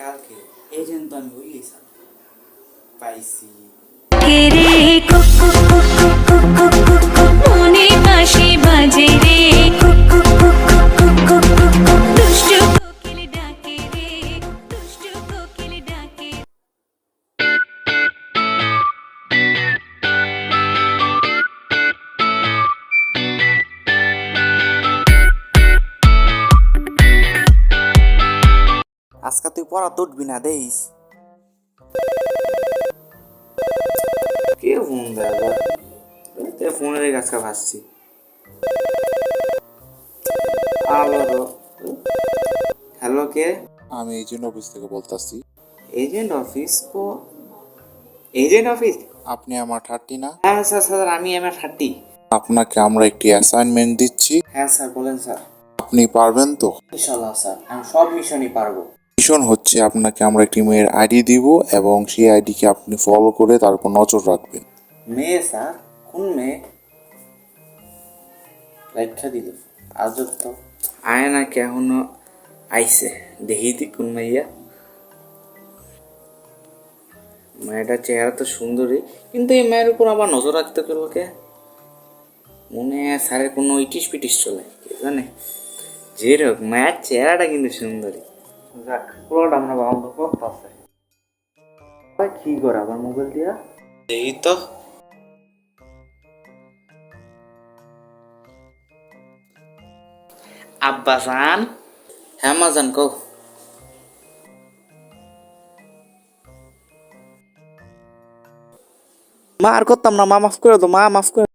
কালকে এজেন্ট আমি হয়ে গেছিলাম পাইছি রে cook cook cook cook cook cook cook মনে বাঁশি বাজে রে cook cook cook cook cook cook cook দুষ্টু কোকিল ডাকে রে দুষ্টু কোকিল ডাকে আজকে তুই পড়া তুটবি না দেইস কে ফোন দেয় ফোনের কাছে ভাসছি হ্যালো কে আমি এজেন্ট অফিস থেকে বলতাছি। এজেন্ট অফিস কো এজেন্ট অফিস আপনি আমার ঠাট্টি না? হ্যাঁ স্যার স্যার আমি আমার 30 আপনাকে আমরা একটি অ্যাসাইনমেন্ট দিচ্ছি, হ্যাঁ স্যার বলেন স্যার আপনি পারবেন তো? ইনশাল্লাহ স্যার আমি সব মিশনই পারবো মিশন হচ্ছে আপনাকে আমরা একটি মেয়ের আইডি দিব এবং সেই আইডিকে আপনি ফলো করে তার উপর নজর রাখবেন। মেয়ে স্যার কোন মেয়ে লেখা দিল আজব তো আয় না কেমন আইসে দেখি দি কোন মাইয়া মেয়েটার চেহারা তো সুন্দরী কিন্তু এই মেয়ের উপর আবার নজর রাখতে পারবো কে মনে হয় স্যারের কোনো ইটিস পিটিস চলে কে জানে যে হোক মায়ের চেহারাটা কিন্তু সুন্দরী যাক পুরোটা আমরা বন্ধ করতে আছে কি করে আবার মোবাইল দিয়া এই তো আব্বাসান হ্যাঁ মাজান কও মা আর করতাম না মা মাফ করে দো মা মাফ করে